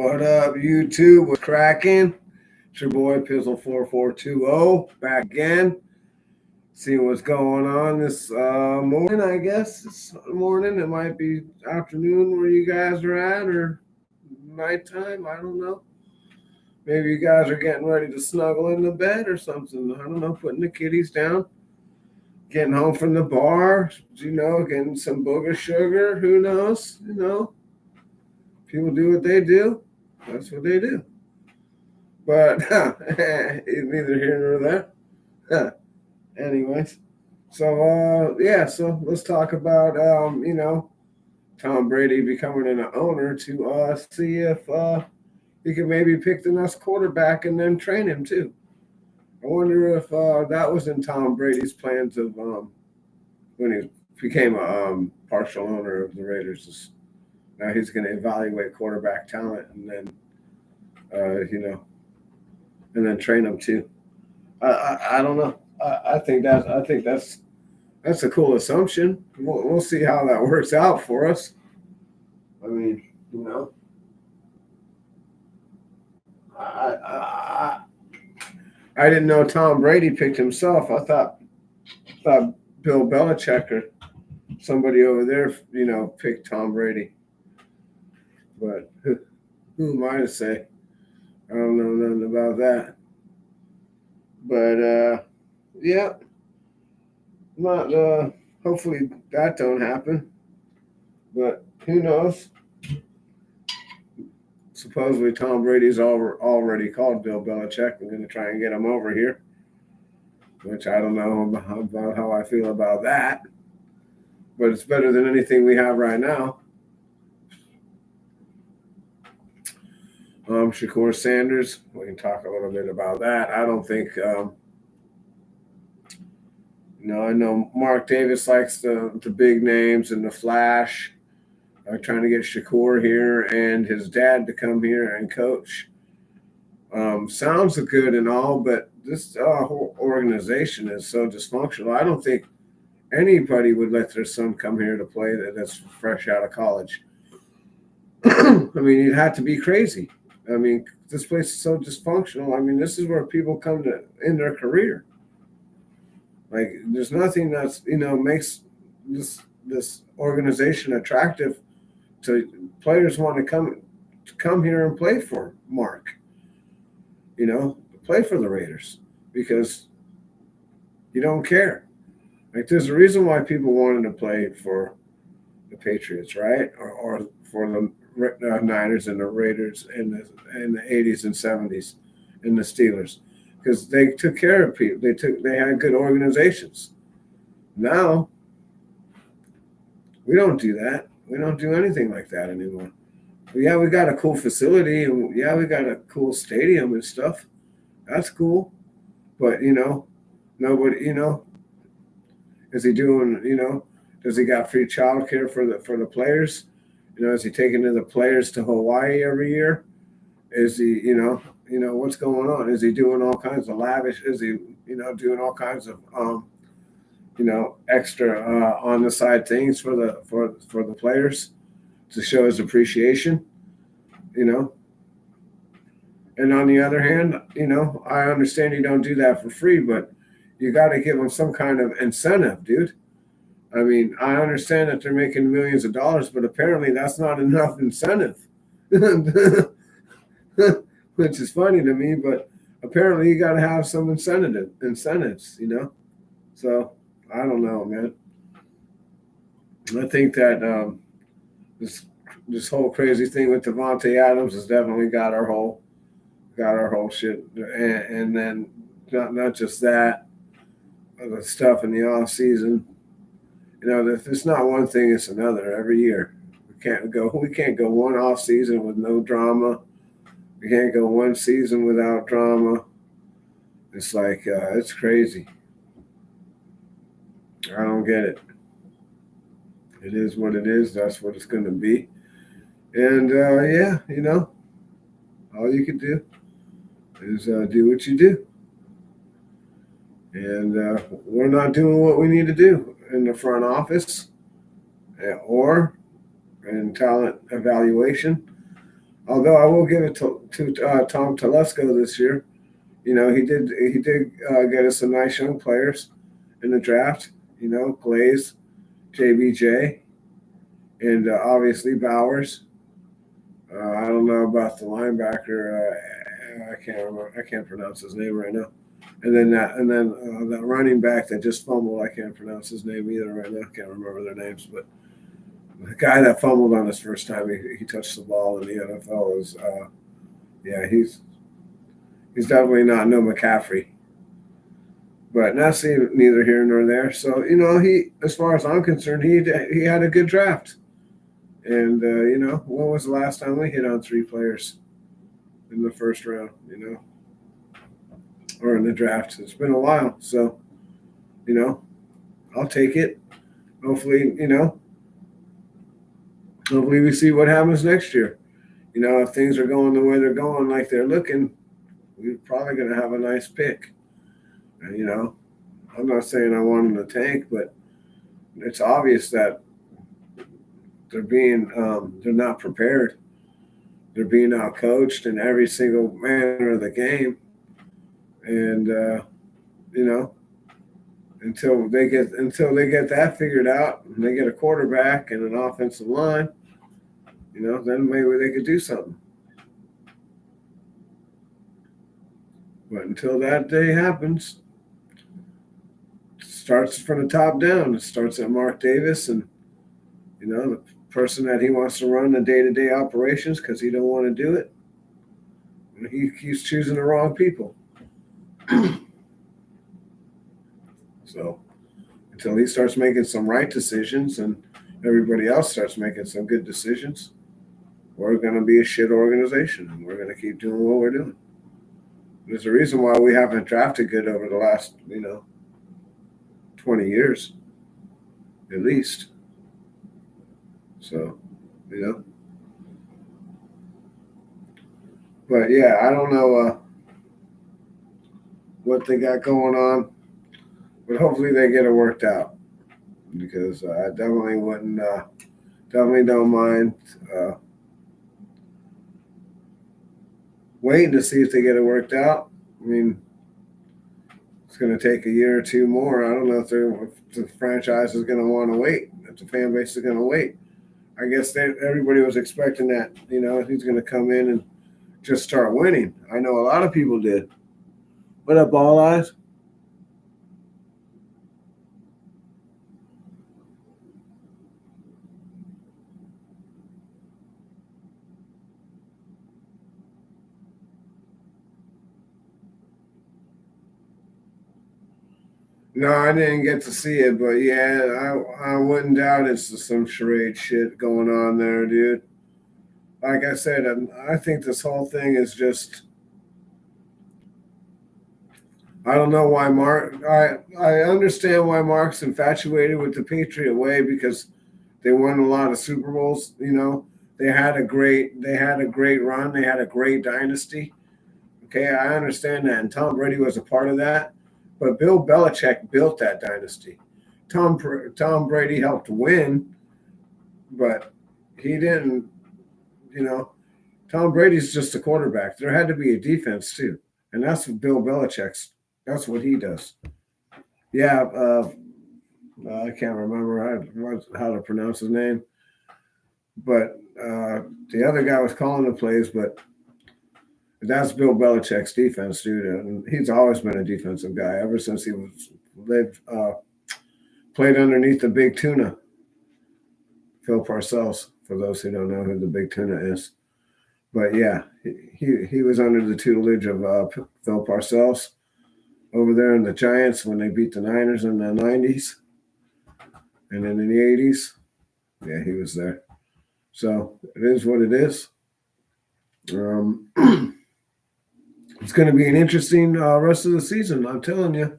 What up, YouTube? What's cracking? It's your boy Pizzle4420 back again. Seeing what's going on this morning, I guess. It's morning. It might be afternoon where you guys are at, or nighttime. I don't know. Maybe you guys are getting ready to snuggle in the bed or something. I don't know, putting the kitties down, getting home from the bar, getting some booger sugar. Who knows? People do what they do. That's what they do. But it's neither here nor there. Anyways, so let's talk about Tom Brady becoming an owner to see if he can maybe pick the next quarterback and then train him too. I wonder if that was in Tom Brady's plans of when he became a partial owner of the Raiders. Now he's going to evaluate quarterback talent and then and then train them too. I don't know. I think that's a cool assumption. We'll see how that works out for us. I mean, I didn't know Tom Brady picked himself. I thought Bill Belichick or somebody over there, picked Tom Brady. But who am I to say? I don't know nothing about that. But hopefully that don't happen. But who knows? Supposedly Tom Brady's already called Bill Belichick. We're going to try and get him over here, which I don't know about how I feel about that. But it's better than anything we have right now. Shakur Sanders, we can talk a little bit about that. I don't think, I know Mark Davis likes the big names and the flash. Trying to get Shakur here and his dad to come here and coach. Sounds good and all, but this whole organization is so dysfunctional. I don't think anybody would let their son come here to play that's fresh out of college. I mean, you'd have to be crazy. I mean, this place is so dysfunctional. I mean, this is where people come to end their career. Like, there's nothing that's makes this organization attractive to players want to come here and play for Mark. Play for the Raiders because you don't care. Like, there's a reason why people wanted to play for the Patriots, right? Or for the Niners and the Raiders in the 80s and 70s and the Steelers, because they took care of people. They had good organizations. Now we don't do that. We don't do anything like that anymore. But yeah, we got a cool facility and yeah, we got a cool stadium and stuff. That's cool. But nobody, is he doing, does he got free childcare for the players? Is he taking the players to Hawaii every year? Is he, what's going on? Is he doing all kinds of lavish? Is he, doing all kinds of, extra on the side things for the players to show his appreciation? And on the other hand, I understand you don't do that for free, but you got to give them some kind of incentive, dude. I mean, I understand that they're making millions of dollars, but apparently that's not enough incentive, which is funny to me. But apparently you got to have some incentives, So I don't know, man. I think that this whole crazy thing with Devontae Adams has definitely got our whole shit, and then not just that, the stuff in the off season. If it's not one thing, it's another every year. We can't go one off season with no drama. We can't go one season without drama. It's like it's crazy. I don't get it. It is what it is. That's what it's going to be. And all you can do is do what you do. And we're not doing what we need to do in the front office or in talent evaluation. Although I will give it to Tom Telesco this year. He did get us some nice young players in the draft. Glaze, JBJ, and obviously Bowers. I don't know about the linebacker. I can't remember. I can't pronounce his name right now. And then that running back that just fumbled. I can't pronounce his name either right now. I can't remember their names. But the guy that fumbled on his first time he touched the ball in the NFL is he's definitely not no McCaffrey. But that's neither here nor there. So he, as far as I'm concerned, he had a good draft. And when was the last time we hit on 3 players in the first round? Or in the draft? It's been a while. So I'll take it. Hopefully, hopefully we see what happens next year. If things are going the way they're going, like they're looking, we're probably going to have a nice pick. And, I'm not saying I want them to tank, but it's obvious that they're not prepared. They're being outcoached in every single manner of the game, and until they get that figured out, and they get a quarterback and an offensive line, then maybe they could do something. But until that day happens, it starts from the top down. It starts at Mark Davis and the person that he wants to run the day-to-day operations because he don't want to do it. He keeps choosing the wrong people. So until he starts making some right decisions and everybody else starts making some good decisions, we're going to be a shit organization and we're going to keep doing what we're doing. There's a reason why we haven't drafted good over the last 20 years at least. So but yeah, I don't know what they got going on, but hopefully they get it worked out because I definitely wouldn't definitely don't mind waiting to see if they get it worked out. I mean, it's going to take a year or 2 more. I don't know if the franchise is going to want to wait, if the fan base is going to wait. I guess everybody was expecting that, he's going to come in and just start winning. I know a lot of people did. What up, Ball Eyes? No, I didn't get to see it, but yeah, I wouldn't doubt it's some charade shit going on there, dude. Like I said, I think this whole thing is just. I don't know why Mark. I understand why Mark's infatuated with the Patriot way because they won a lot of Super Bowls. They had a great run. They had a great dynasty. Okay, I understand that, and Tom Brady was a part of that. But Bill Belichick built that dynasty. Tom Brady helped win, but he didn't. Tom Brady's just a quarterback. There had to be a defense too, and that's what Bill Belichick's. That's what he does. Yeah, I can't remember how to pronounce his name, but the other guy was calling the plays, but that's Bill Belichick's defense, dude. And he's always been a defensive guy ever since he played underneath the Big Tuna, Phil Parcells. For those who don't know who the Big Tuna is, but yeah, he was under the tutelage of Phil Parcells over there in the Giants when they beat the Niners in the 90s. And then in the 80s, yeah, he was there. So it is what it is. It's going to be an interesting rest of the season, I'm telling you.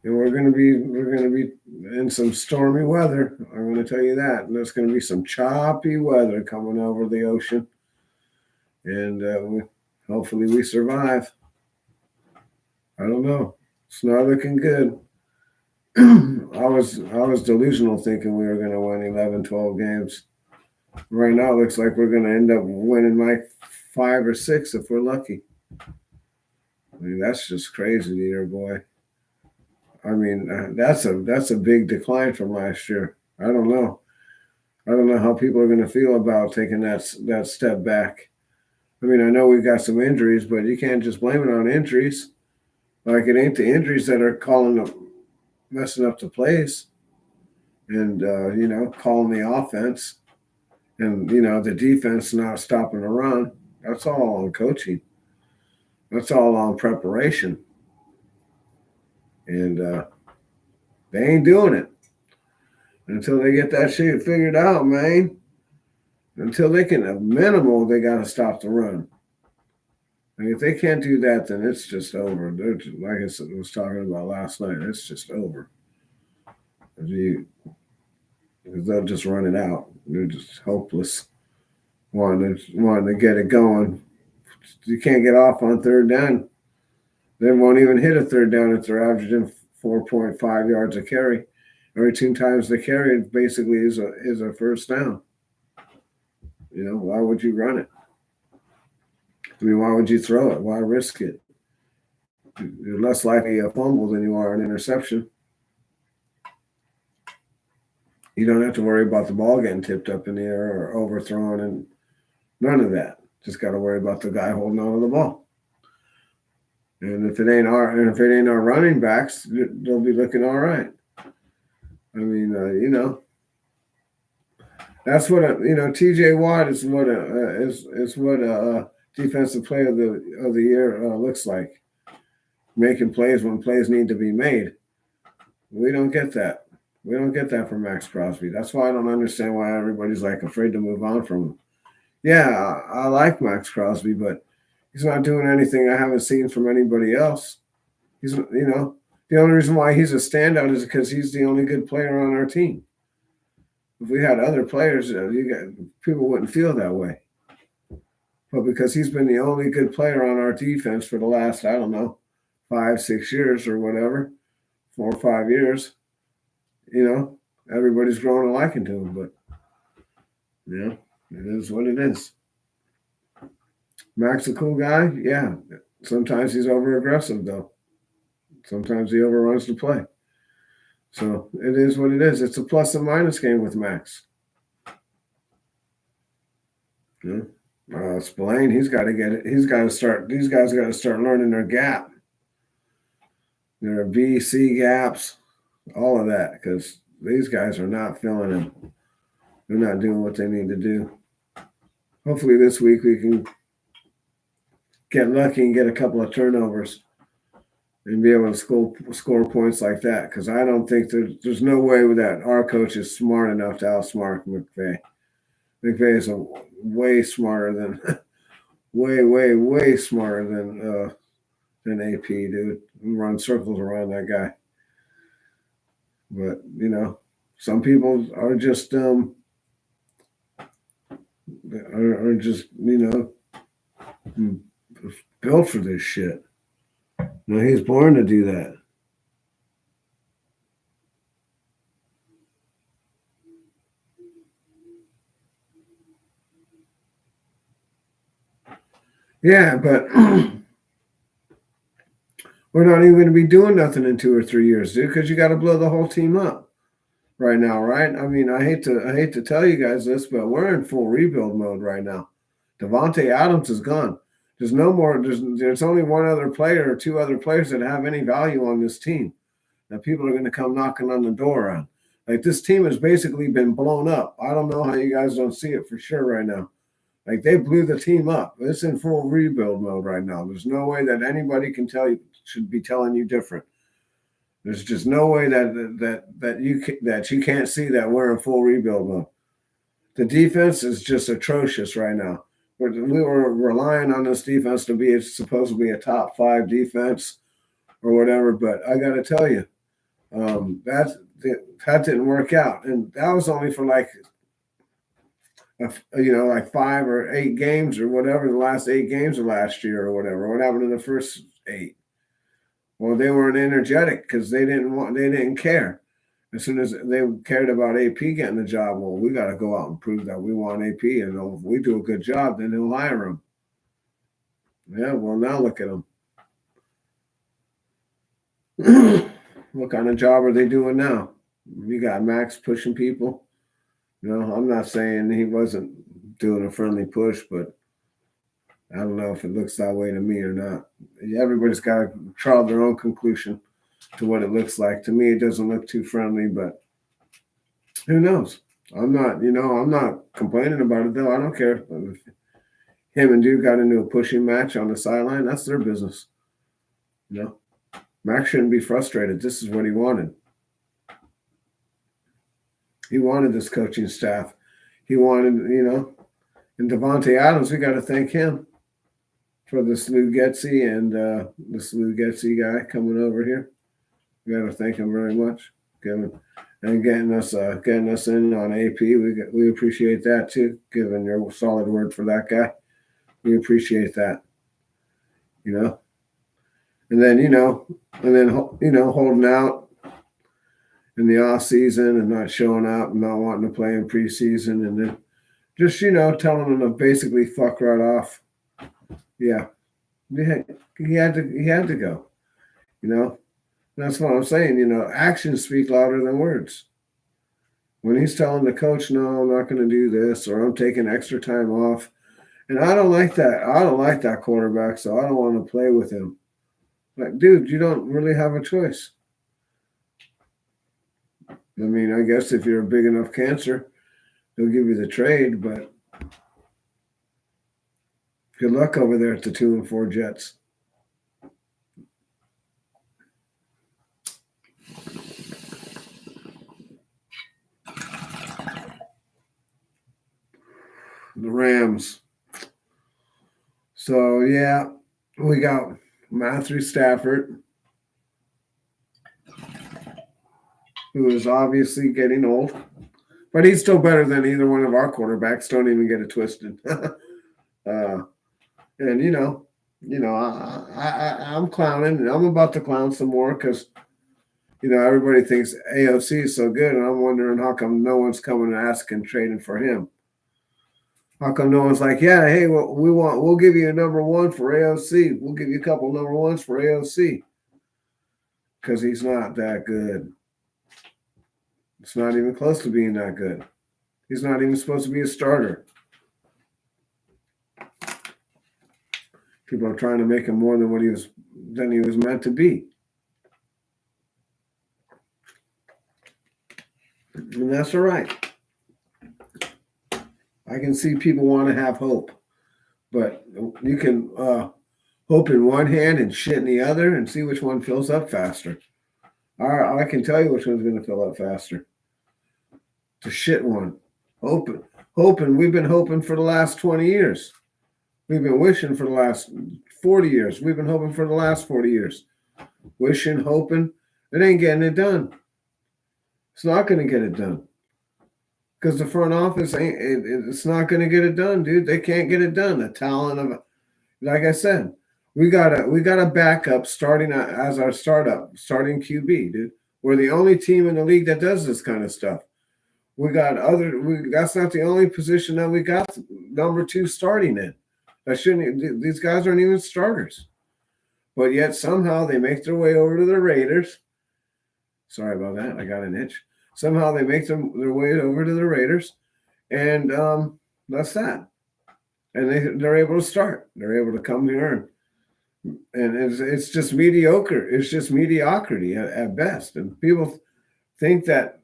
And we're going to be in some stormy weather. I'm going to tell you that. And there's going to be some choppy weather coming over the ocean. And hopefully we survive. I don't know. It's not looking good. I was delusional thinking we were going to win 11, 12 games. Right now, it looks like we're going to end up winning like 5 or 6 if we're lucky. I mean, that's just crazy, dear boy. I mean, that's a big decline from last year. I don't know. I don't know how people are going to feel about taking that step back. I mean, I know we've got some injuries, but you can't just blame it on injuries. Like it ain't the injuries that are messing up the plays, and calling the offense, and the defense not stopping the run. That's all on coaching. That's all on preparation, and they ain't doing it until they get that shit figured out, man. Until they can, at minimal, they got to stop the run. And if they can't do that, then it's just over. Like I was talking about last night, it's just over. Because they'll just run it out. They're just hopeless, wanting to get it going. You can't get off on third down. They won't even hit a third down if they're averaging 4.5 yards a carry. Every 2 times they carry, it basically is a first down. Why would you run it? I mean, why would you throw it? Why risk it? You're less likely a fumble than you are an interception. You don't have to worry about the ball getting tipped up in the air or overthrown, and none of that. Just got to worry about the guy holding on to the ball. And if it ain't our running backs, they'll be looking all right. I mean, that's what T.J. Watt is what defensive player of the year looks like, making plays when plays need to be made. We don't get that. We don't get that from Max Crosby. That's why I don't understand why everybody's like afraid to move on from him. Yeah, I like Max Crosby, but he's not doing anything I haven't seen from anybody else. He's the only reason why he's a standout is because he's the only good player on our team. If we had other players, people wouldn't feel that way. But because he's been the only good player on our defense for the last, I don't know, 5, 6 years or whatever, 4 or 5 years, everybody's growing a liking to him. But, it is what it is. Mac's a cool guy. Yeah. Sometimes he's over aggressive, though. Sometimes he overruns the play. So it is what it is. It's a plus and minus game with Max. Yeah. Spillane, he's got to get it. He's got to start. These guys got to start learning their gap. Their B, C gaps, all of that, because these guys are not filling them. They're not doing what they need to do. Hopefully this week we can get lucky and get a couple of turnovers and be able to score points like that, because I don't think there's no way that our coach is smart enough to outsmart McVay. McVay is way smarter than way smarter than AP, dude. We run circles around that guy. But some people are just built for this shit. He's born to do that. Yeah, but we're not even going to be doing nothing in 2 or 3 years, dude, because you got to blow the whole team up right now, right? I mean, I hate to tell you guys this, but we're in full rebuild mode right now. Devontae Adams is gone. There's no more. There's only one other player or 2 other players that have any value on this team that people are going to come knocking on the door on. Like, this team has basically been blown up. I don't know how you guys don't see it for sure right now. Like, they blew the team up. It's in full rebuild mode right now. There's no way that anybody should be telling you different. There's just no way that you can't see that we're in full rebuild mode. The defense is just atrocious right now. We were relying on this defense to be supposed to be a top 5 defense or whatever, but I got to tell you, that didn't work out, and that was only for like 5 or 8 games or whatever, the last 8 games of last year or whatever. What happened in the first 8? Well, they weren't energetic because they didn't care. As soon as they cared about AP getting the job, well, we got to go out and prove that we want AP, and if we do a good job, then he'll hire him. Yeah, well, now look at them. What kind of job are they doing now? You got Max pushing people. I'm not saying he wasn't doing a friendly push, but I don't know if it looks that way to me or not. Everybody's got to draw their own conclusion to what it looks like. To me, it doesn't look too friendly, but who knows? I'm not complaining about it though. I don't care. If him and Duke got into a pushing match on the sideline, that's their business. Max shouldn't be frustrated. This is what he wanted. He wanted this coaching staff. He wanted, and Devontae Adams, we got to thank him for the Slew Getsy and the Slew Getsy guy coming over here. We got to thank him very much. And getting us in on AP. We appreciate that too. Giving your solid word for that guy. We appreciate that. And then holding out in the off season and not showing up and not wanting to play in preseason, and then just telling them to basically fuck right off. Yeah, he had to go. That's what I'm saying. Actions speak louder than words. When he's telling the coach, "No, I'm not going to do this," or "I'm taking extra time off," and I don't like that. I don't like that quarterback, so I don't want to play with him. Like, dude, you don't really have a choice. I mean, I guess if you're a big enough cancer, they'll give you the trade, but good luck over there at the 2-4 Jets. The Rams. So, yeah, we got Matthew Stafford, who is obviously getting old, but he's still better than either one of our quarterbacks. Don't even get it twisted. And I'm clowning, and I'm about to clown some more because everybody thinks AOC is so good, and I'm wondering how come no one's coming and asking trading for him. How come no one's like, yeah, hey, we'll give you a number one for AOC. We'll give you a couple number ones for AOC. Because he's not that good. It's not even close to being that good. He's not even supposed to be a starter. People are trying to make him more than he was meant to be. And that's all right. I can see people want to have hope, but you can hope in one hand and shit in the other and see which one fills up faster. I can tell you which one's going to fill up faster. The shit one. Hoping. We've been hoping for the last 20 years. We've been wishing for the last 40 years. We've been hoping for the last 40 years. Wishing, hoping. It ain't getting it done. It's not going to get it done. Because the front office it's not going to get it done, dude. They can't get it done. The talent of, like I said, we got a backup starting as our starting QB, dude. We're the only team in the league that does this kind of stuff. That's not the only position that we got number 2 starting in. These guys aren't even starters. But yet somehow they make their way over to the Raiders. Sorry about that. I got an itch. Somehow they make their way over to the Raiders, and that's that. And they're able to start. They're able to come here, and it's just mediocre. It's just mediocrity at best. And people think that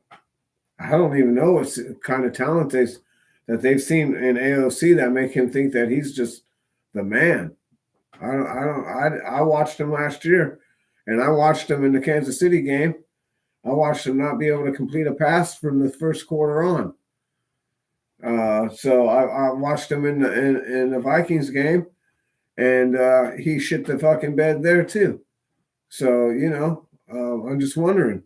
I don't even know what kind of talent that they've seen in AOC that make him think that he's just the man. I watched him last year, and I watched him in the Kansas City game. I watched him not be able to complete a pass from the first quarter on. So I watched him in the Vikings game, and he shit the fucking bed there too. So I'm just wondering.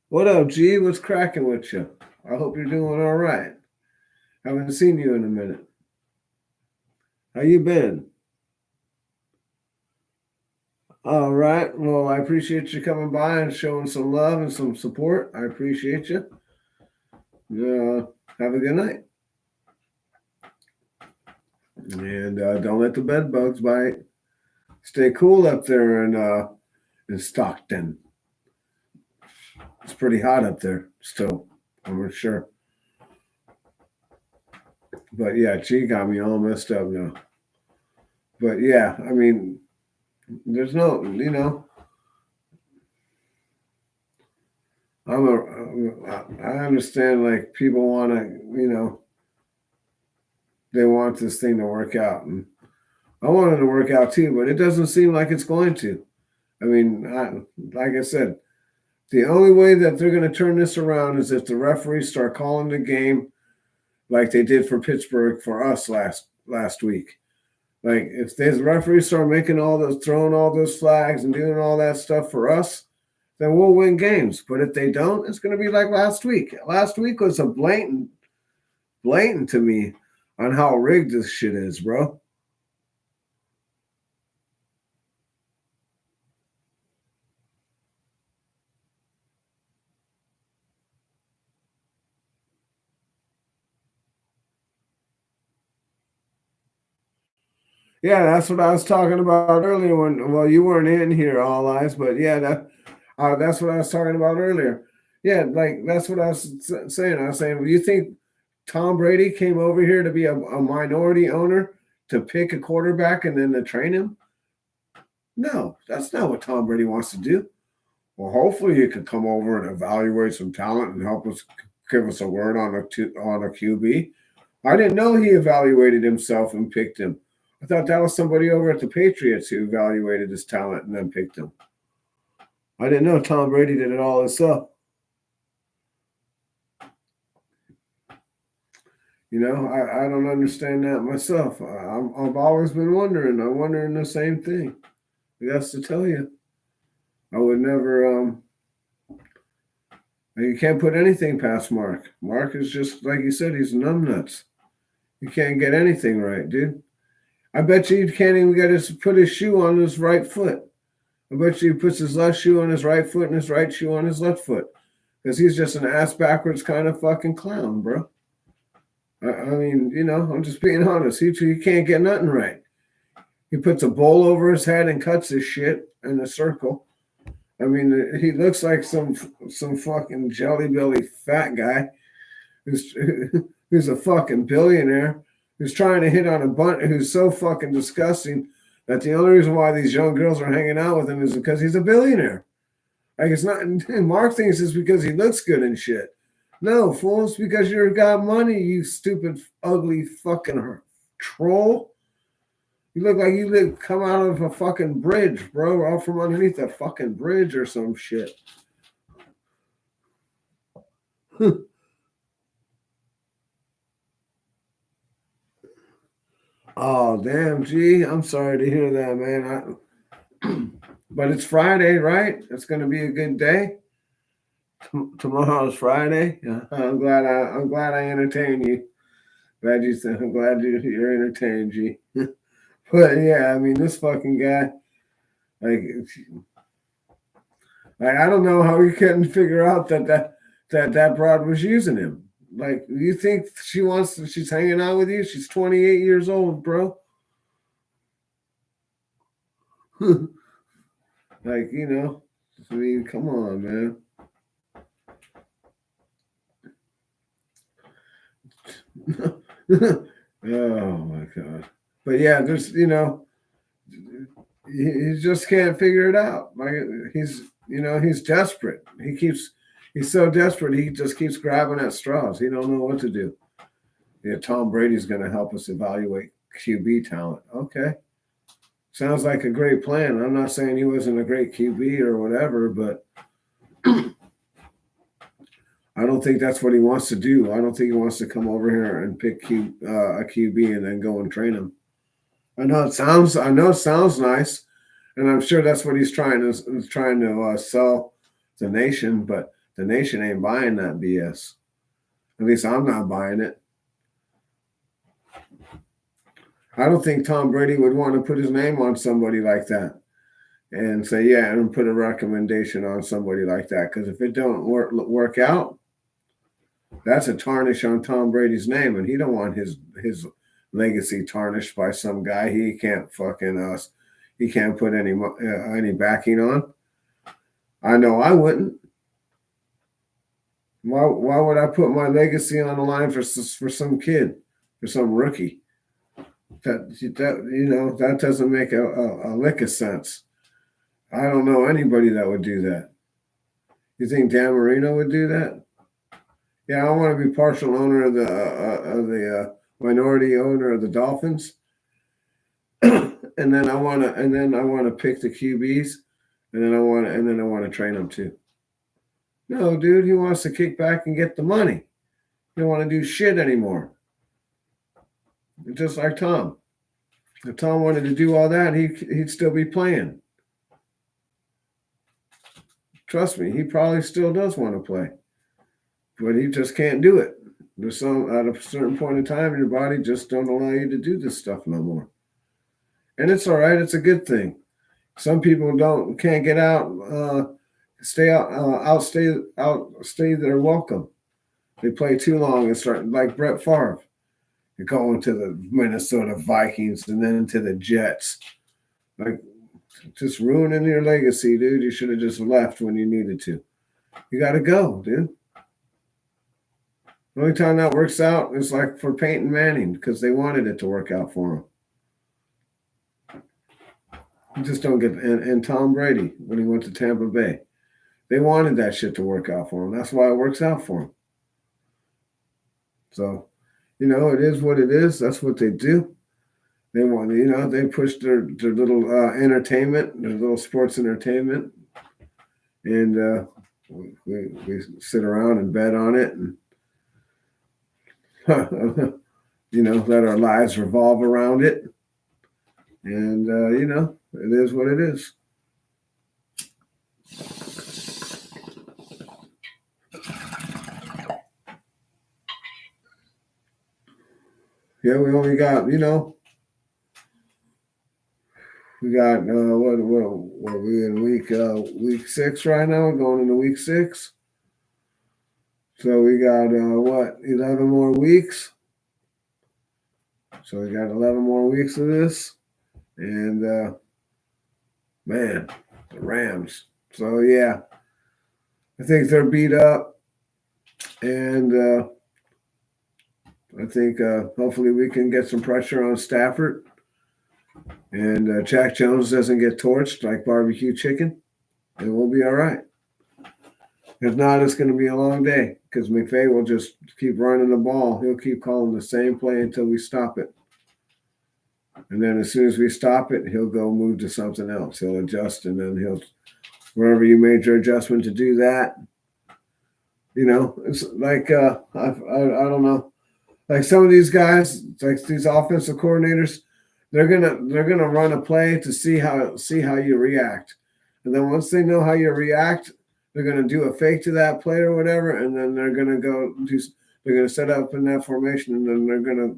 What up, G? What's cracking with you? I hope you're doing all right. Haven't seen you in a minute. How you been? All right. Well, I appreciate you coming by and showing some love and some support. I appreciate you. Have a good night. And don't let the bed bugs bite. Stay cool up there in Stockton. It's pretty hot up there still, I'm sure. But yeah, she got me all messed up now. But yeah, I mean, there's no, I understand like people want to, they want this thing to work out. And I want it to work out too, but it doesn't seem like it's going to. I mean, like I said, the only way that they're going to turn this around is if the referees start calling the game like they did for Pittsburgh for us last week. Like if the referees start making throwing all those flags and doing all that stuff for us, then we'll win games. But if they don't, it's going to be like last week. Last week was a blatant to me on how rigged this shit is, bro. Yeah, that's what I was talking about earlier. Well, you weren't in here, all eyes, but yeah, that's what I was talking about earlier. Yeah, like that's what I was saying. I was saying, well, you think Tom Brady came over here to be a minority owner to pick a quarterback and then to train him? No, that's not what Tom Brady wants to do. Well, hopefully you could come over and evaluate some talent and help us give us a word on a QB. I didn't know he evaluated himself and picked him. I thought that was somebody over at the Patriots who evaluated his talent and then picked him. I didn't know Tom Brady did it all himself. I don't understand that myself. I've always been wondering. I'm wondering the same thing. I guess to tell you, I would never. You can't put anything past Mark. Mark is just like you said. He's numbnuts. You can't get anything right, dude. I bet you he can't even put his shoe on his right foot. I bet you he puts his left shoe on his right foot and his right shoe on his left foot. Because he's just an ass backwards kind of fucking clown, bro. I mean, I'm just being honest. He can't get nothing right. He puts a bowl over his head and cuts his shit in a circle. I mean, he looks like some fucking jelly belly fat guy who's a fucking billionaire who's trying to hit on a bunt who's so fucking disgusting that the only reason why these young girls are hanging out with him is because he's a billionaire. Like it's not. Mark thinks it's because he looks good and shit. No, fool, it's because you got money, you stupid, ugly fucking troll. You look like you come out of a fucking bridge, bro, out from underneath a fucking bridge or some shit. Oh, damn, gee. I'm sorry to hear that, man. But it's Friday, right? It's going to be a good day. Tomorrow's Friday. I'm glad I entertained you. I'm glad you're entertained, G. But yeah, I mean, this fucking guy, like I don't know how he couldn't figure out that broad was using him. Like, you think she's hanging out with you? She's 28 years old, bro. Like, I mean, come on, man. Oh my god. But yeah, there's he just can't figure it out. Like he's desperate. He's so desperate he just keeps grabbing at straws. He don't know what to do. Yeah, Tom Brady's going to help us evaluate QB talent. Okay. Sounds like a great plan. I'm not saying he wasn't a great QB or whatever, but I don't think that's what he wants to do. I don't think he wants to come over here and pick a QB and then go and train him. I know it sounds nice, and I'm sure that's what he's trying to sell the nation. But the nation ain't buying that BS. At least I'm not buying it. I don't think Tom Brady would want to put his name on somebody like that. and say, yeah, and put a recommendation on somebody like that. Because if it don't work out, that's a tarnish on Tom Brady's name, and he don't want his legacy tarnished by some guy he can't fucking he can't put any backing on. I know I wouldn't. Why would I put my legacy on the line for some kid, for some rookie? That doesn't make a lick of sense. I don't know anybody that would do that. You think Dan Marino would do that? Yeah, I want to be partial owner of the minority owner of the Dolphins, and then I want to pick the QBs, and then I want to train them too. No, dude, he wants to kick back and get the money. He don't want to do shit anymore. Just like Tom. If Tom wanted to do all that, he'd still be playing. Trust me, he probably still does want to play, but he just can't do it. There's at a certain point in time, your body just don't allow you to do this stuff no more. And it's all right. It's a good thing. Some people can't get out, stay their welcome. They play too long and start like Brett Favre. You're going to the Minnesota Vikings and then to the Jets. Like, just ruining your legacy, dude. You should have just left when you needed to. You got to go, dude. The only time that works out is like for Peyton Manning because they wanted it to work out for him. You just don't get and Tom Brady when he went to Tampa Bay. They wanted that shit to work out for him. That's why it works out for him. So, it is what it is. That's what they do. They want, they push their little entertainment, their little sports entertainment, and we sit around and bet on it, and let our lives revolve around it. And it is what it is. Yeah, we only got, we got what are we in week 6 right now? We're going into week 6. So we got 11 more weeks. So we got 11 more weeks of this, and man, the Rams. So yeah, I think they're beat up, and I think hopefully we can get some pressure on Stafford. And Jack Jones doesn't get torched like barbecue chicken, and we'll be all right. If not, it's going to be a long day because McVay will just keep running the ball. He'll keep calling the same play until we stop it. And then as soon as we stop it, he'll go move to something else. He'll adjust, and then wherever you made your adjustment to do that, it's like, I don't know. Like some of these guys, like these offensive coordinators, they're gonna run a play to see how you react, and then once they know how you react, they're gonna do a fake to that play or whatever, and then they're gonna set up in that formation, and then they're gonna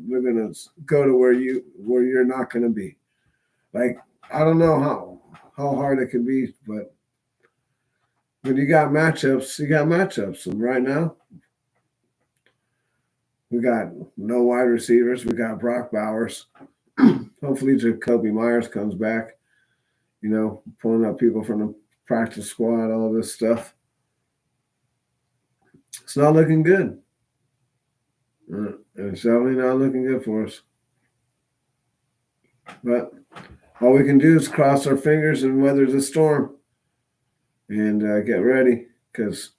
go to where you're not gonna be. Like, I don't know how hard it can be, but when you got matchups, and right now we got no wide receivers. We got Brock Bowers. Hopefully Jacoby Myers comes back, pulling up people from the practice squad, all this stuff. It's not looking good. It's definitely not looking good for us. But all we can do is cross our fingers and weather the storm and get ready because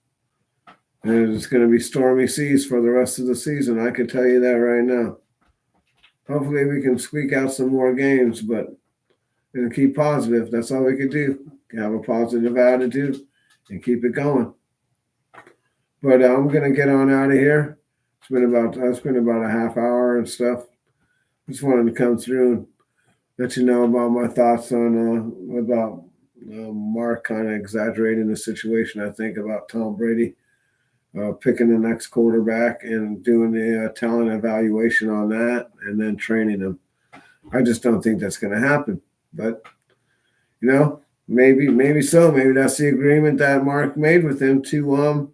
it's going to be stormy seas for the rest of the season. I can tell you that right now. Hopefully we can squeak out some more games, but keep positive. That's all we can do. Have a positive attitude and keep it going. But I'm going to get on out of here. It's been about a half hour and stuff. Just wanted to come through and let you know about my thoughts on about Mark kind of exaggerating the situation, I think, about Tom Brady picking the next quarterback and doing the talent evaluation on that and then training him. I just don't think that's going to happen. But, Maybe so. Maybe that's the agreement that Mark made with him to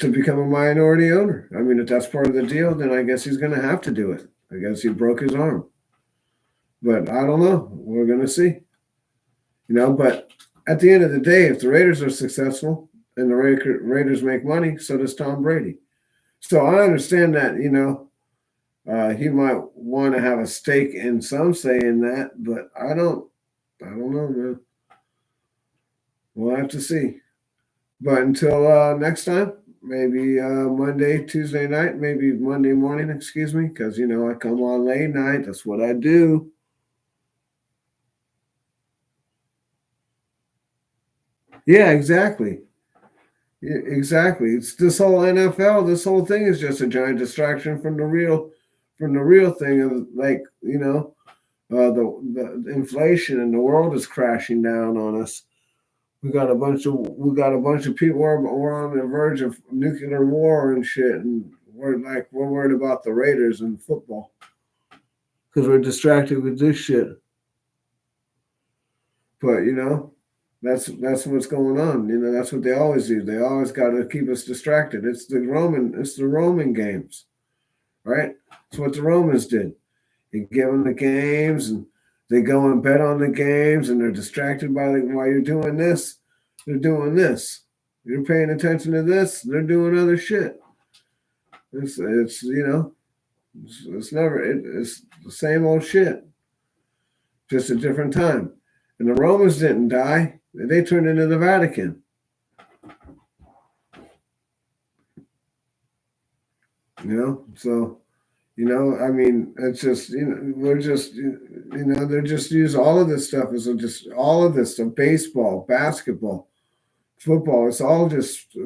become a minority owner. I mean, if that's part of the deal, then I guess he's going to have to do it. I guess he broke his arm. But I don't know. We're going to see. But at the end of the day, if the Raiders are successful and the Raiders make money, so does Tom Brady. So I understand that, he might want to have a stake in some say in that, but I don't know, man. We'll have to see. But until next time, maybe Monday, Tuesday night, maybe Monday morning, excuse me, because, I come on late night. That's what I do. Yeah, exactly. Yeah, exactly. It's this whole NFL, this whole thing is just a giant distraction from the real thing of the inflation and the world is crashing down on us. We got a bunch of people. We're on the verge of nuclear war and shit, and we're worried about the Raiders and football because we're distracted with this shit. But that's what's going on. That's what they always do. They always got to keep us distracted. It's the Roman games, right? It's what the Romans did. You give them the games, and they go and bet on the games, and they're distracted while you're doing this. They're doing this. You're paying attention to this. They're doing other shit. It's the same old shit, just a different time. And the Romans didn't die. They turned into the Vatican. So, I mean, it's just, we're just, they're just use all of this stuff as just all of this stuff, baseball, basketball, football. It's all just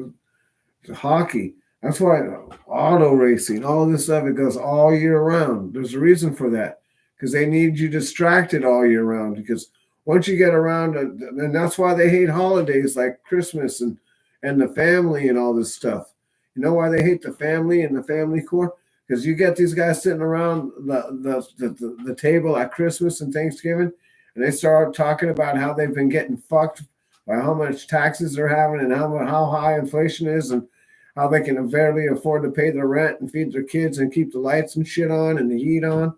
hockey. That's why auto racing, all this stuff, it goes all year round. There's a reason for that because they need you distracted all year round. Because once you get around, and that's why they hate holidays like Christmas and the family and all this stuff. You know why they hate the family and the family core? Because you get these guys sitting around the table at Christmas and Thanksgiving, and they start talking about how they've been getting fucked by how much taxes they're having and how high inflation is and how they can barely afford to pay their rent and feed their kids and keep the lights and shit on and the heat on.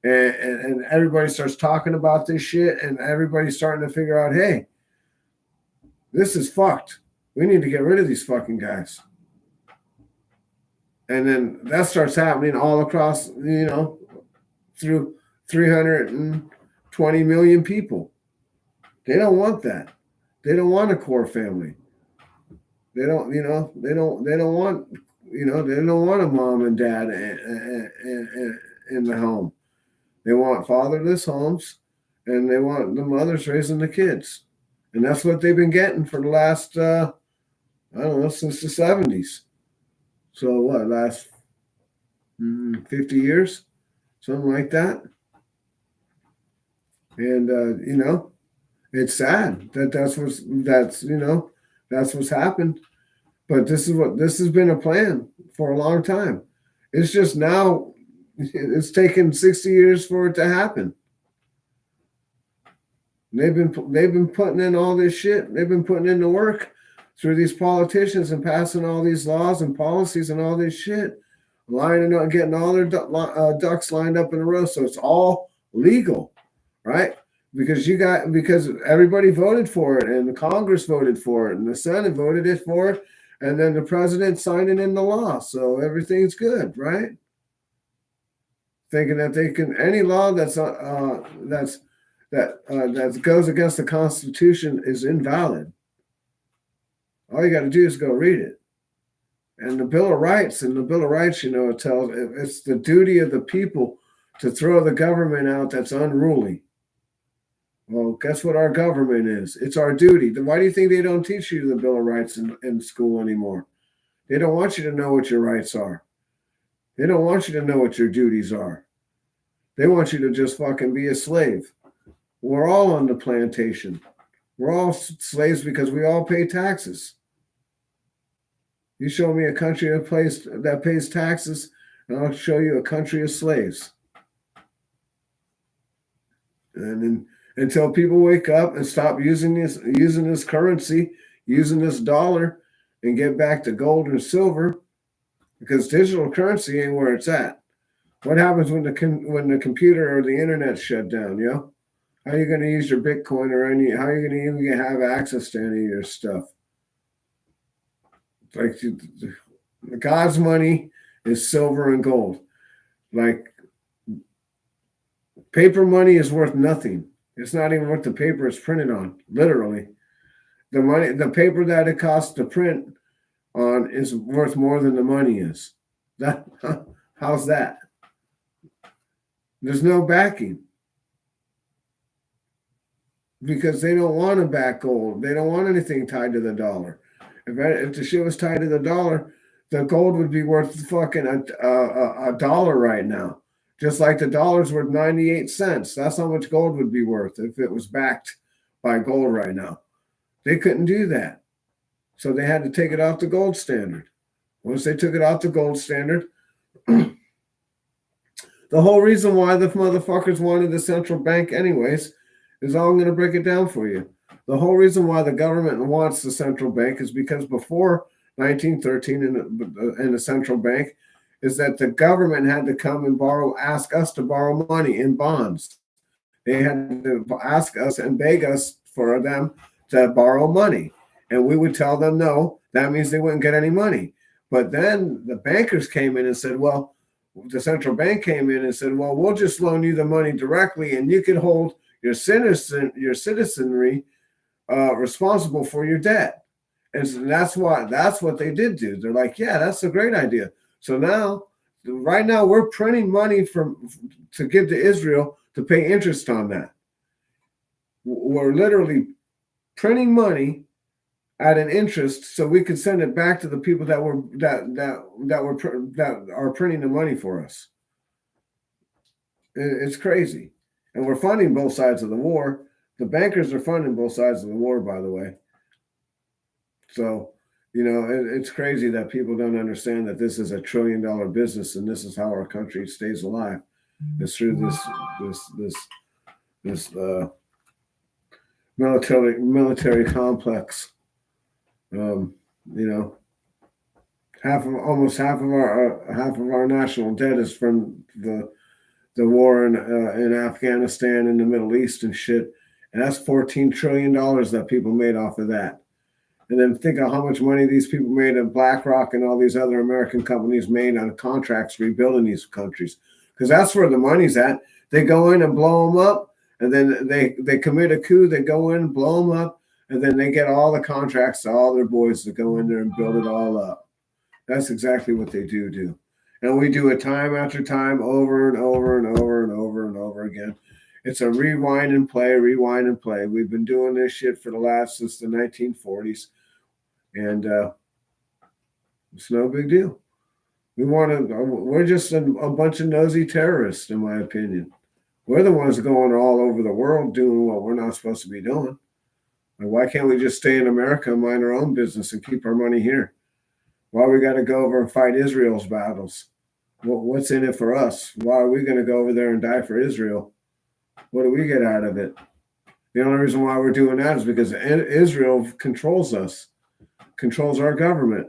And everybody starts talking about this shit, and everybody's starting to figure out, hey, this is fucked. We need to get rid of these fucking guys. And then that starts happening all across, through 320 million people. They don't want that. They don't want a core family. They don't want, they don't want a mom and dad in the home. They want fatherless homes, and they want the mothers raising the kids. And that's what they've been getting for the last, I don't know, since the 70s. So what, last 50 years? Something like that. And, it's sad that's what's happened. But this has been a plan for a long time. It's just now it's taken 60 years for it to happen. They've been putting in all this shit. They've been putting in the work through these politicians and passing all these laws and policies and all this shit, lining up, getting all their ducks lined up in a row, so it's all legal, right? Because everybody voted for it, and the Congress voted for it, and the Senate voted it for it, and then the president signed it into law, so everything's good, right? Thinking that they can any law that goes against the Constitution is invalid. All you got to do is go read it. And the Bill of Rights, it tells it's the duty of the people to throw the government out that's unruly. Well, guess what our government is? It's our duty. Then why do you think they don't teach you the Bill of Rights in school anymore? They don't want you to know what your rights are. They don't want you to know what your duties are. They want you to just fucking be a slave. We're all on the plantation. We're all slaves because we all pay taxes. You show me a country that pays taxes, and I'll show you a country of slaves. And until people wake up and stop using this currency, using this dollar, and get back to gold and silver, because digital currency ain't where it's at. What happens when the computer or the internet shut down? How are you going to use your Bitcoin or any? How are you going to even have access to any of your stuff? Like God's money is silver and gold. Like paper money is worth nothing. It's not even worth the paper it's printed on. Literally, the paper that it costs to print on is worth more than the money is. How's that? There's no backing because they don't want to back gold. They don't want anything tied to the dollar. If the shit was tied to the dollar, the gold would be worth fucking a dollar right now. Just like the dollar's worth 98 cents. That's how much gold would be worth if it was backed by gold right now. They couldn't do that. So they had to take it off the gold standard. Once they took it off the gold standard, the whole reason why the motherfuckers wanted the central bank anyways is all I'm going to break it down for you. The whole reason why the government wants the central bank is because before 1913 in the central bank is that the government had to come and ask us to borrow money in bonds. They had to ask us and beg us for them to borrow money. And we would tell them no. That means they wouldn't get any money. But then the bankers came in and said, well, the central bank came in and said, well, we'll just loan you the money directly and you can hold your citizenry responsible for your debt. And so that's what they did do. They're like, yeah, that's a great idea. So right now we're printing money to give to Israel to pay interest on that. We're literally printing money at an interest so we could send it back to the people that are printing the money for us. It's crazy. And we're funding both sides of the war. The bankers are funding both sides of the war, by the way. So, it's crazy that people don't understand that this is $1 trillion business and this is how our country stays alive. It's through this military complex. Almost half of our national debt is from the war in Afghanistan and the Middle East and shit, and that's $14 trillion that people made off of that. And then think of how much money these people made at BlackRock and all these other American companies made on contracts rebuilding these countries, because that's where the money's at. They go in and blow them up, and then they commit a coup. They go in, blow them up, and then they get all the contracts to all their boys to go in there and build it all up. That's exactly what they do. And we do it time after time, over and over and over and over and over again. It's a rewind and play. We've been doing this shit since the 1940s. And it's no big deal. We're just a bunch of nosy terrorists, in my opinion. We're the ones going all over the world doing what we're not supposed to be doing. Like, why can't we just stay in America and mind our own business and keep our money here? Why we got to go over and fight Israel's battles? What's in it for us? Why are we going to go over there and die for Israel? What do we get out of it? The only reason why we're doing that is because Israel controls us, controls our government.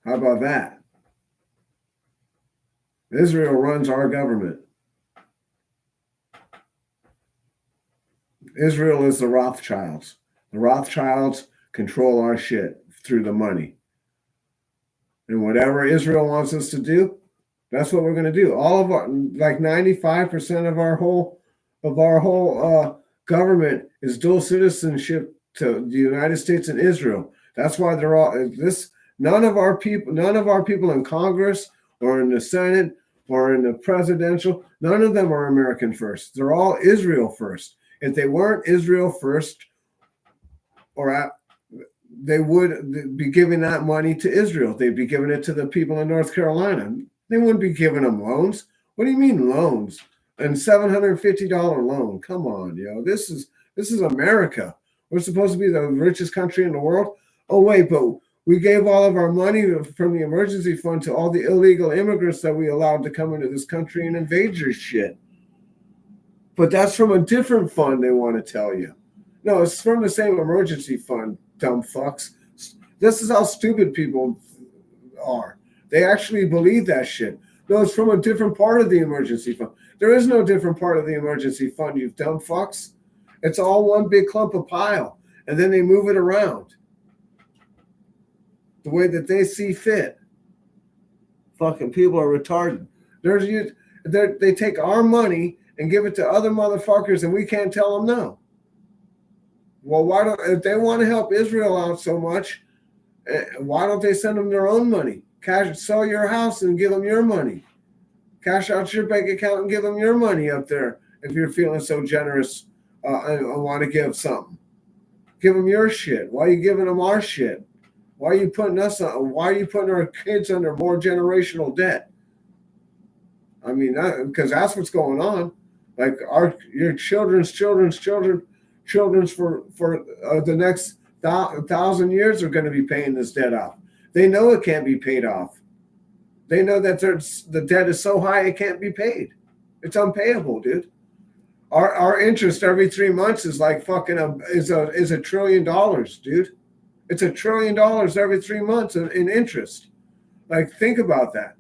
How about that? Israel runs our government. Israel is the Rothschilds. The Rothschilds control our shit through the money. And whatever Israel wants us to do, that's what we're going to do. All of our, like 95% of our whole government is dual citizenship to the United States and Israel. That's why they're all this. None of our people in Congress or in the Senate or in the presidential, none of them are American first. They're all Israel first. If they weren't Israel first, they would be giving that money to Israel. They'd be giving it to the people in North Carolina. They wouldn't be giving them loans. What do you mean loans? And $750 loan? Come on, this is America. We're supposed to be the richest country in the world. Oh wait, but we gave all of our money from the emergency fund to all the illegal immigrants that we allowed to come into this country and invade your shit. But that's from a different fund, they want to tell you. No, it's from the same emergency fund, dumb fucks. This is how stupid people are. They actually believe that shit. No, it's from a different part of the emergency fund. There is no different part of the emergency fund, you dumb fucks. It's all one big clump of pile, and then they move it around the way that they see fit. Fucking people are retarded. They take our money and give it to other motherfuckers, and we can't tell them no. Well, if they want to help Israel out so much, why don't they send them their own money? Sell your house and give them your money. Cash out your bank account and give them your money up there if you're feeling so generous and want to give something. Give them your shit. Why are you giving them our shit? Why are you putting why are you putting our kids under more generational debt? I mean, because that's what's going on. Like your children's for the next 1,000 years are going to be paying this debt off. They know it can't be paid off. They know that the debt is so high it can't be paid. It's unpayable, dude. Our interest every 3 months is like fucking is $1 trillion, dude. It's $1 trillion every 3 months in interest. Like, think about that.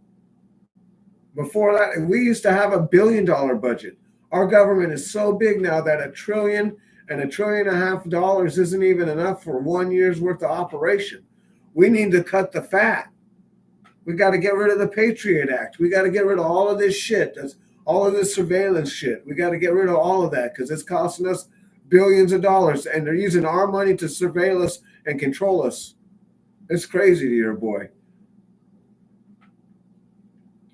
Before that, we used to have $1 billion budget. Our government is so big now that $1 trillion and $1.5 trillion isn't even enough for 1 year's worth of operation. We need to cut the fat. We got to get rid of the Patriot Act. We got to get rid of all of this shit. All of this surveillance shit. We got to get rid of all of that because it's costing us billions of dollars, and they're using our money to surveil us and control us. It's crazy to your boy.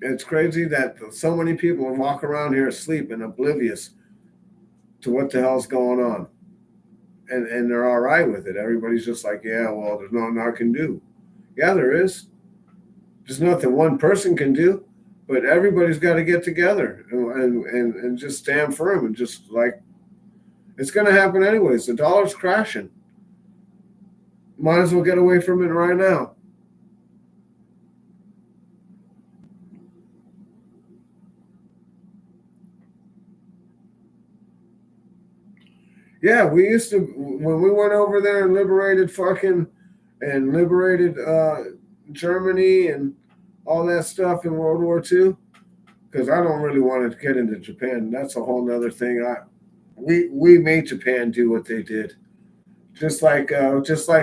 It's crazy that so many people walk around here asleep and oblivious to what the hell's going on. And they're all right with it. Everybody's just like, yeah, well, there's nothing I can do. Yeah, there is. There's nothing one person can do, but everybody's got to get together and just stand firm and just like, it's going to happen anyways. The dollar's crashing. Might as well get away from it right now. Yeah, we used to, when we went over there and liberated Germany and all that stuff in World War II, because I don't really want to get into Japan. That's a whole nother thing. We made Japan do what they did, just like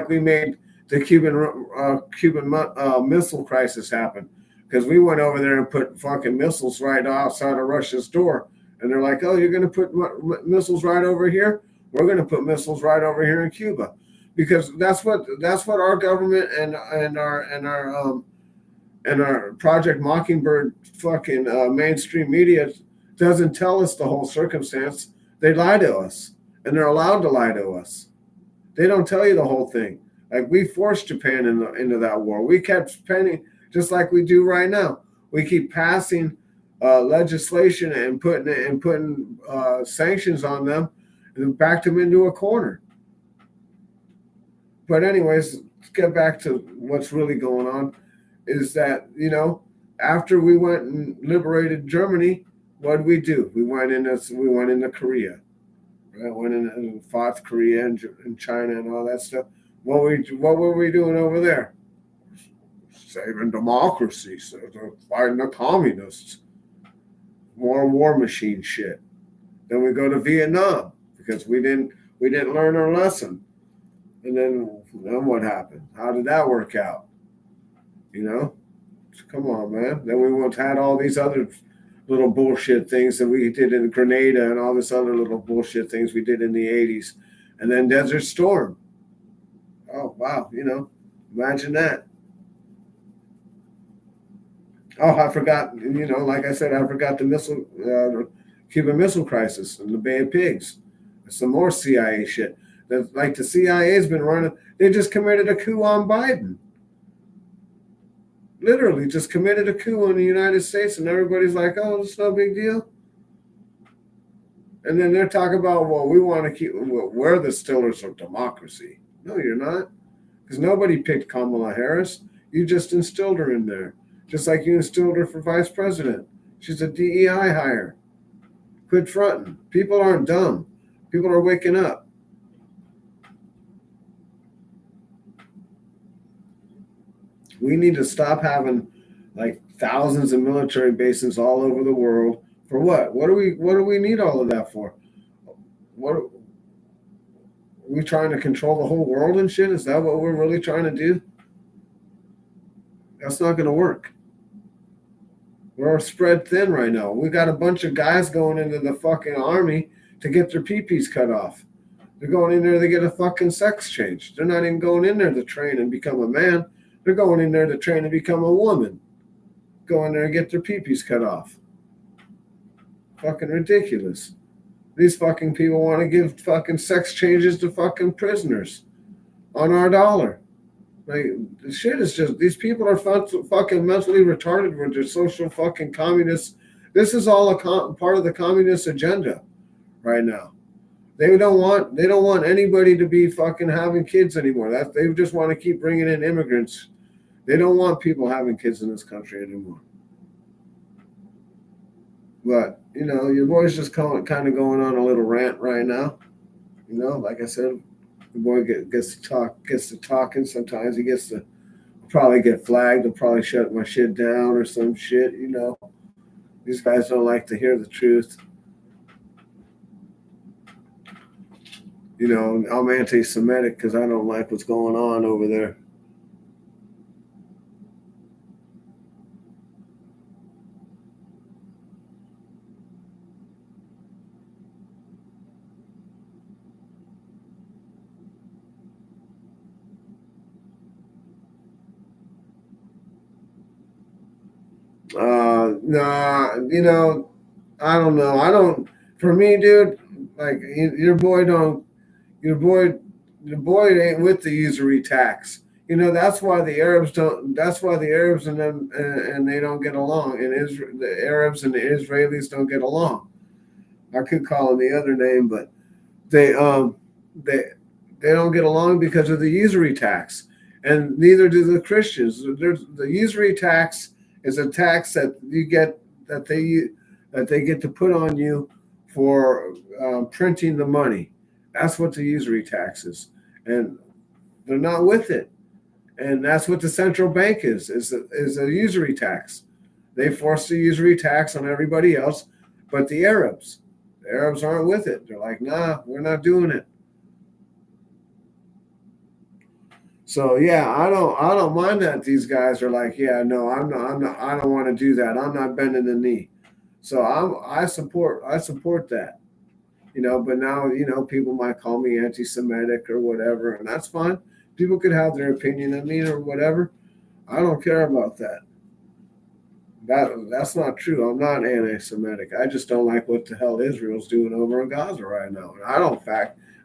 we made the Cuban missile crisis happen, because we went over there and put fucking missiles right outside of Russia's door, and they're like, oh, you're going to put missiles right over here? We're going to put missiles right over here in Cuba, because that's what our government and our Project Mockingbird fucking mainstream media doesn't tell us the whole circumstance. They lie to us, and they're allowed to lie to us. They don't tell you the whole thing. Like, we forced Japan into that war. We kept spending just like we do right now. We keep passing legislation and putting sanctions on them and backed them into a corner. But anyways, let's get back to what's really going on. Is that, after we went and liberated Germany, what did we do? We went into Korea, right? Went in and fought Korea and China and all that stuff. What were we doing over there? Saving democracy, so fighting the communists. More war machine shit. Then we go to Vietnam because we didn't learn our lesson. And then what happened? How did that work out? Come on, man. Then we had all these other little bullshit things that we did in Grenada and all this other little bullshit things we did in the 80s. And then Desert Storm. Oh, wow. Imagine that. Oh, I forgot, like I said, I forgot the Cuban Missile Crisis and the Bay of Pigs. Some more CIA shit. Like the CIA's been running. They just committed a coup on Biden. Literally just committed a coup in the United States, and everybody's like, oh, it's no big deal. And then they're talking about, well, we want to we're the stillers of democracy. No, you're not. Because nobody picked Kamala Harris. You just instilled her in there. Just like you instilled her for vice president. She's a DEI hire. Quit fronting. People aren't dumb. People are waking up. We need to stop having like thousands of military bases all over the world. For what? What do we need all of that for? What are we trying to control the whole world and shit? Is that what we're really trying to do? That's not going to work. We're spread thin right now. We got a bunch of guys going into the fucking army to get their pee-pees cut off. They're going in there to get a fucking sex change. They're not even going in there to train and become a man. They're going in there to train and become a woman. Go in there and get their pee-pees cut off. Fucking ridiculous. These fucking people want to give fucking sex changes to fucking prisoners on our dollar. Like, the shit is just, these people are fucking mentally retarded with their social fucking communists. This is all a part of the communist agenda right now. They don't want anybody to be fucking having kids anymore. They just want to keep bringing in immigrants. They don't want people having kids in this country anymore. But, your boy's just kind of going on a little rant right now. Like I said, the boy gets to talking. Sometimes he gets to probably get flagged. He'll probably shut my shit down or some shit. These guys don't like to hear the truth. I'm anti-Semitic because I don't like what's going on over there. Nah, I don't know. For me, dude, like your boy ain't with the usury tax. That's why the Arabs don't. That's why the Arabs and them and they don't get along. And the Arabs and the Israelis don't get along. I could call them the other name, but they they don't get along because of the usury tax, and neither do the Christians. The usury tax is a tax that you get that they get to put on you for printing the money. That's what the usury tax is, and they're not with it. And that's what the central bank is a usury tax. They force the usury tax on everybody else, but the Arabs aren't with it. They're like, nah, we're not doing it. So yeah, I don't mind that these guys are like, yeah, no, I'm not, I don't want to do that. I'm not bending the knee. So I support that. But now, people might call me anti-Semitic or whatever, and that's fine. People could have their opinion of me or whatever. I don't care about that. That's not true. I'm not anti-Semitic. I just don't like what the hell Israel's doing over in Gaza right now.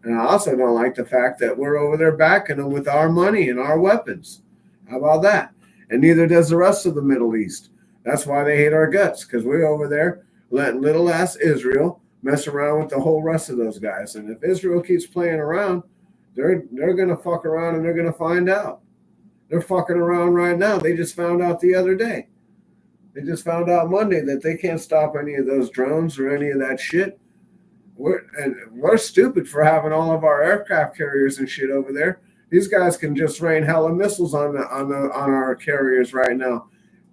And I also don't like the fact that we're over there backing them with our money and our weapons. How about that? And neither does the rest of the Middle East. That's why they hate our guts, because we're over there letting little ass Israel mess around with the whole rest of those guys. And if Israel keeps playing around, they're gonna fuck around and they're gonna find out. They're fucking around right now. They just found out the other day. They just found out Monday that they can't stop any of those drones or any of that shit. We're stupid for having all of our aircraft carriers and shit over there. These guys can just rain hella missiles on our carriers right now,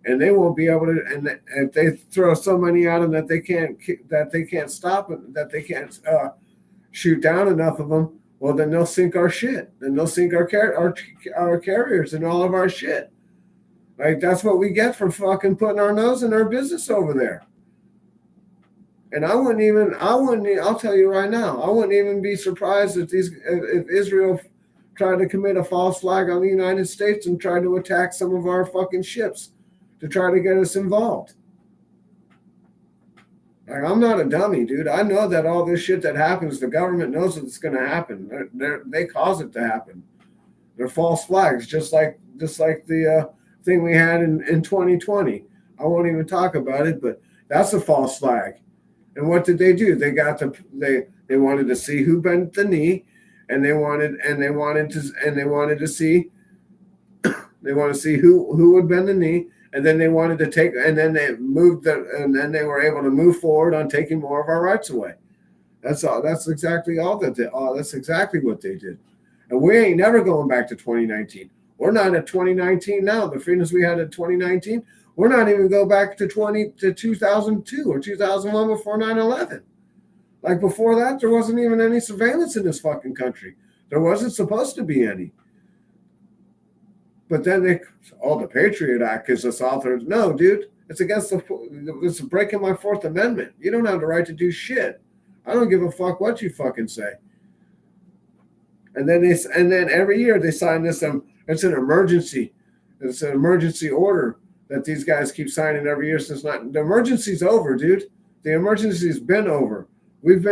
and they won't be able to. And if they throw so many at them that they can't stop it, that they can't shoot down enough of them, well, then they'll sink our shit. Then they'll sink our carriers and all of our shit. Like, that's what we get for fucking putting our nose in our business over there. And I'll tell you right now, I wouldn't even be surprised if Israel tried to commit a false flag on the United States and tried to attack some of our fucking ships to try to get us involved. Like, I'm not a dummy, dude. I know that all this shit that happens, the government knows that it's going to happen. They cause it to happen. They're false flags, just like the thing we had in 2020. I won't even talk about it, but that's a false flag. And what did they do? They wanted to see who bent the knee, and they wanted to see who would bend the knee, And then they wanted to take, and then they moved, and then they were able to move forward on taking more of our rights away. That's all. That's exactly all that they. Oh, that's exactly what they did. And we ain't never going back to 2019. We're not at 2019 now. The freedoms we had in 2019, we're not even go back to 2002 or 2001 before 9/11. Like before that, there wasn't even any surveillance in this fucking country. There wasn't supposed to be any. But then the Patriot Act is this author. No, dude, it's it's breaking my Fourth Amendment. You don't have the right to do shit. I don't give a fuck what you fucking say. And then every year they sign this. It's an emergency. It's an emergency order that these guys keep signing every year since the emergency's over, dude. The emergency's been over. We've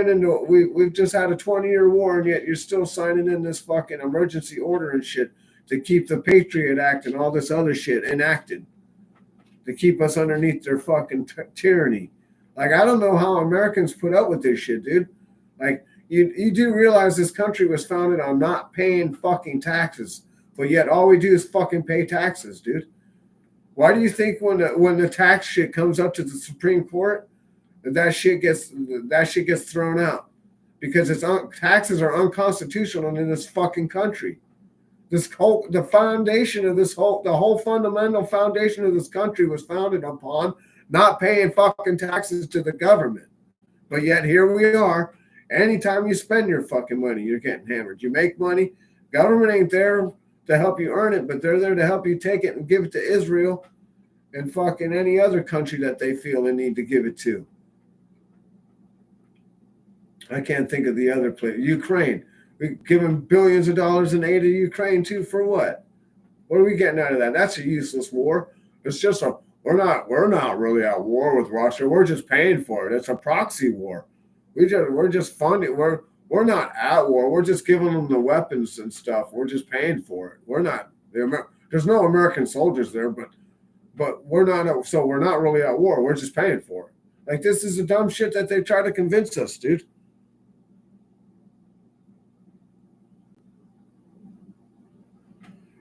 just had a 20-year war, and yet you're still signing in this fucking emergency order and shit to keep the Patriot Act and all this other shit enacted, to keep us underneath their fucking tyranny. Like, I don't know how Americans put up with this shit, dude. Like, you do realize this country was founded on not paying fucking taxes, but yet all we do is fucking pay taxes, dude. Why do you think when the tax shit comes up to the Supreme Court, that shit gets thrown out? Because taxes are unconstitutional in this fucking country. The whole fundamental foundation of this country was founded upon not paying fucking taxes to the government. But yet here we are. Anytime you spend your fucking money, you're getting hammered. You make money. Government ain't there to help you earn it, but they're there to help you take it and give it to Israel and fucking any other country that they feel they need to give it to. I can't think of the other place. Ukraine. We're giving billions of dollars in aid to Ukraine too. For what? What are we getting out of that? That's a useless war. It's just we're not really at war with Russia. We're just paying for it. It's a proxy war. We're just funding. We're not at war. We're just giving them the weapons and stuff. We're just paying for it. We're not. There's no American soldiers there, but we're not. So we're not really at war. We're just paying for it. Like, this is the dumb shit that they try to convince us, dude.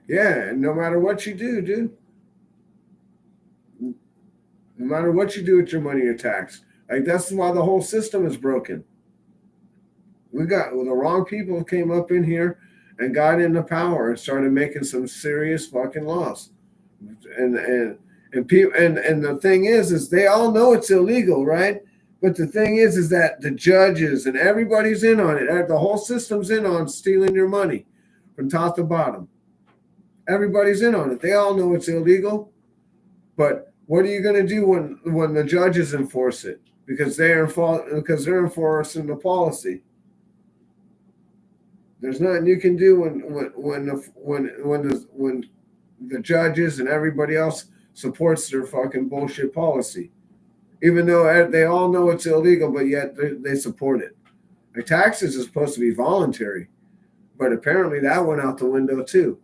Yeah, and no matter what you do, dude. No matter what you do with your money, you're taxed. Like, that's why the whole system is broken. The wrong people came up in here and got into power and started making some serious fucking laws. And the thing is they all know it's illegal, right? But the thing is that the judges and everybody's in on it. The whole system's in on stealing your money from top to bottom. Everybody's in on it. They all know it's illegal. But what are you going to do when the judges enforce it? Because they're enforcing the policy. There's nothing you can do when the judges and everybody else supports their fucking bullshit policy, even though they all know it's illegal, but yet they support it. Like, taxes is supposed to be voluntary, but apparently that went out the window too.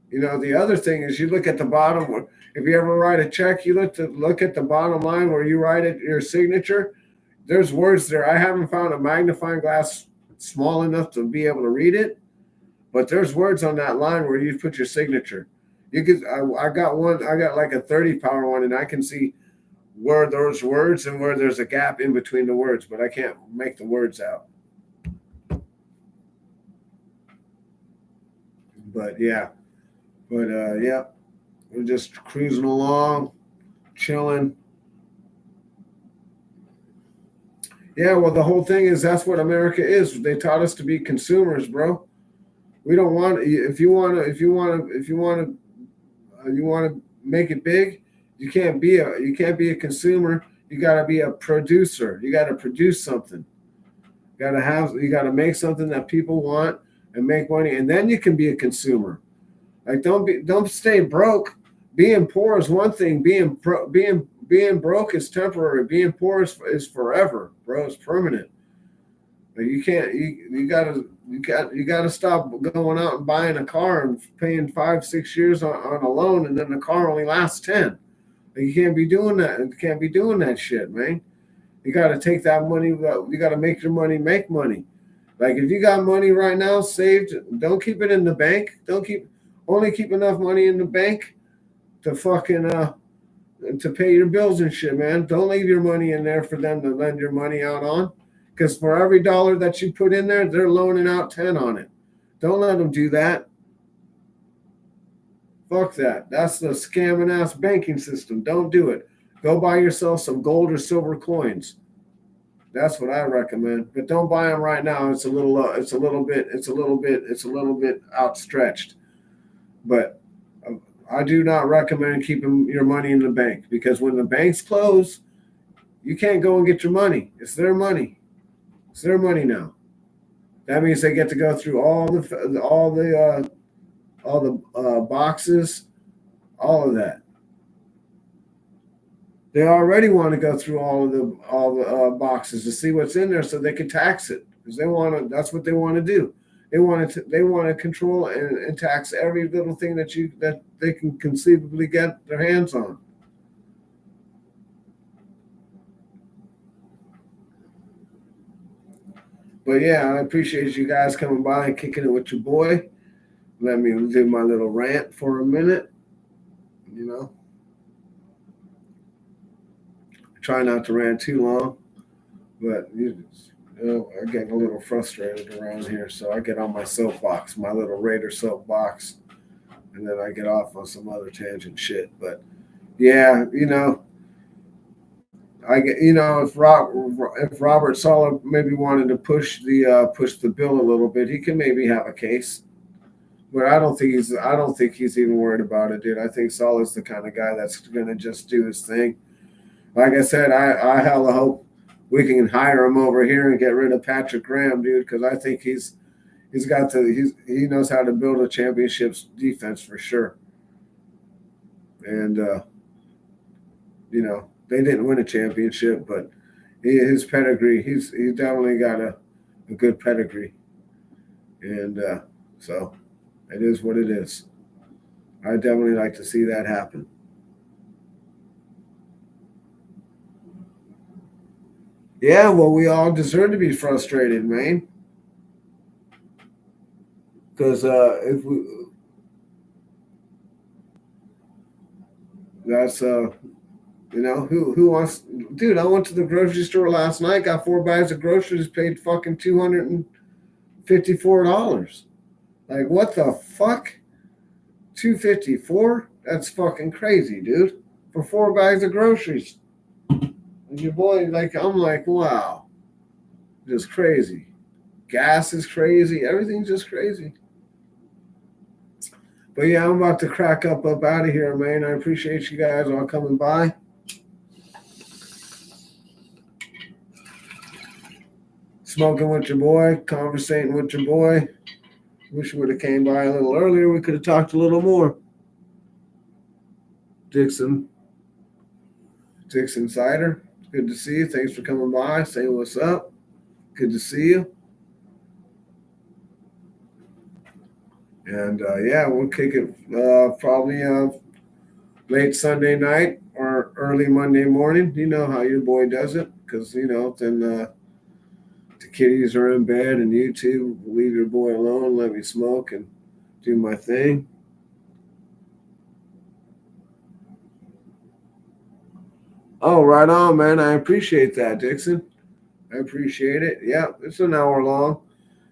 You know, the other thing is, you look at the bottom. If you ever write a check, you look at the bottom line where you write it, your signature. There's words there. I haven't found a magnifying glass small enough to be able to read it, but there's words on that line where you put your signature. I got like a 30 power one, and I can see where there's words and where there's a gap in between the words, but I can't make the words out. But yeah, yeah, we're just cruising along, chilling. Yeah, well, the whole thing is that's what America is. They taught us to be consumers, bro. We don't want if you want to make it big, you can't be a consumer. You got to be a producer. You got to produce something. You got to make something that people want and make money, and then you can be a consumer. Like, don't stay broke. Being poor is one thing. Being broke is temporary. Being poor is forever, bro. It's permanent. Like, you can't. You gotta stop going out and buying a car and paying 5-6 years on a loan, and then the car only lasts 10. Like, you can't be doing that. You can't be doing that shit, man. You got to take that money. You got to make your money make money. Like, if you got money right now saved, don't keep it in the bank. Only keep enough money in the bank to fucking to pay your bills and shit, man. Don't leave your money in there for them to lend your money out on. Because for every dollar that you put in there, they're loaning out 10 on it. Don't let them do that. Fuck that. That's the scamming ass banking system. Don't do it. Go buy yourself some gold or silver coins. That's what I recommend. But don't buy them right now. It's a little bit outstretched. But I do not recommend keeping your money in the bank, because when the banks close, you can't go and get your money. It's their money. It's their money now. That means they get to go through all the boxes, all of that. They already want to go through all the boxes to see what's in there so they can tax it, because they want to. That's what they want to do. They want to control and tax every little thing that they can conceivably get their hands on. But yeah, I appreciate you guys coming by and kicking it with your boy. Let me do my little rant for a minute. You know, try not to rant too long, but I get a little frustrated around here, so I get on my soapbox, my little Raider soapbox, and then I get off on some other tangent shit. But yeah, if Robert Sala maybe wanted to push the bill a little bit, he can maybe have a case. But I don't think he's even worried about it, dude. I think Sala's the kind of guy that's gonna just do his thing. Like I said, I hella hope we can hire him over here and get rid of Patrick Graham, dude, because I think he knows how to build a championships defense for sure. And they didn't win a championship, but his pedigree, he's definitely got a good pedigree, and so it is what it is. I definitely like to see that happen. Yeah, well, we all deserve to be frustrated, man. Because if we, that's who wants, dude? I went to the grocery store last night, got 4 bags of groceries, paid fucking $254. Like, what the fuck? 254? That's fucking crazy, dude. For 4 bags of groceries. And your boy, I'm like, wow. Just crazy. Gas is crazy. Everything's just crazy. But yeah, I'm about to crack up out of here, man. I appreciate you guys all coming by. Smoking with your boy, conversating with your boy. Wish we would have came by a little earlier. We could have talked a little more. Dixon Cider, good to see you. Thanks for coming by. Say what's up. Good to see you. And yeah, we'll kick it probably late Sunday night or early Monday morning. You know how your boy does it, because then the kiddies are in bed and you two leave your boy alone. Let me smoke and do my thing. Oh, right on, man. I appreciate that, Dixon. I appreciate it. Yeah, it's an hour long.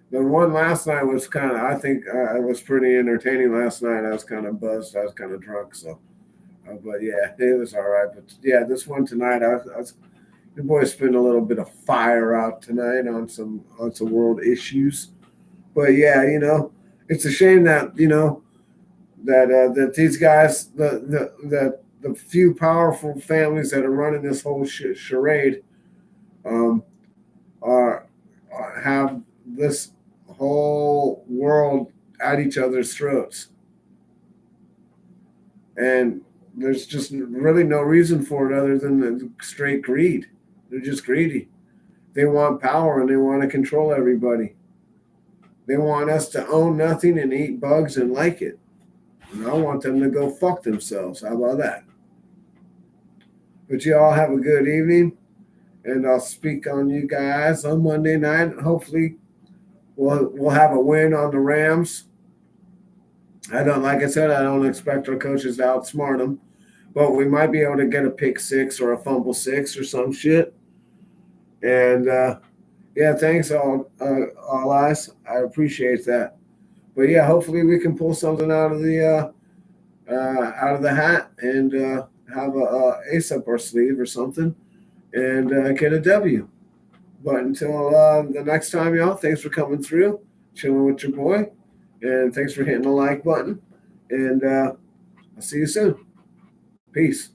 The one last night was I think it was pretty entertaining last night. I was kind of buzzed. I was kind of drunk. So, but yeah, it was all right. But yeah, this one tonight, the boys spent a little bit of fire out tonight on some world issues. But yeah, it's a shame that, that these guys, the few powerful families that are running this whole charade, have this whole world at each other's throats. And there's just really no reason for it other than the straight greed. They're just greedy. They want power and they want to control everybody. They want us to own nothing and eat bugs and like it. And I want them to go fuck themselves. How about that? But you all have a good evening. And I'll speak on you guys on Monday night. Hopefully we'll have a win on the Rams. Like I said, I don't expect our coaches to outsmart them, but we might be able to get a pick six or a fumble six or some shit. And yeah, thanks all eyes. I appreciate that. But yeah, hopefully we can pull something out of the hat and have a ace up our sleeve or something and get a W. But until the next time, y'all, thanks for coming through, chilling with your boy, and thanks for hitting the like button. And I'll see you soon. Peace.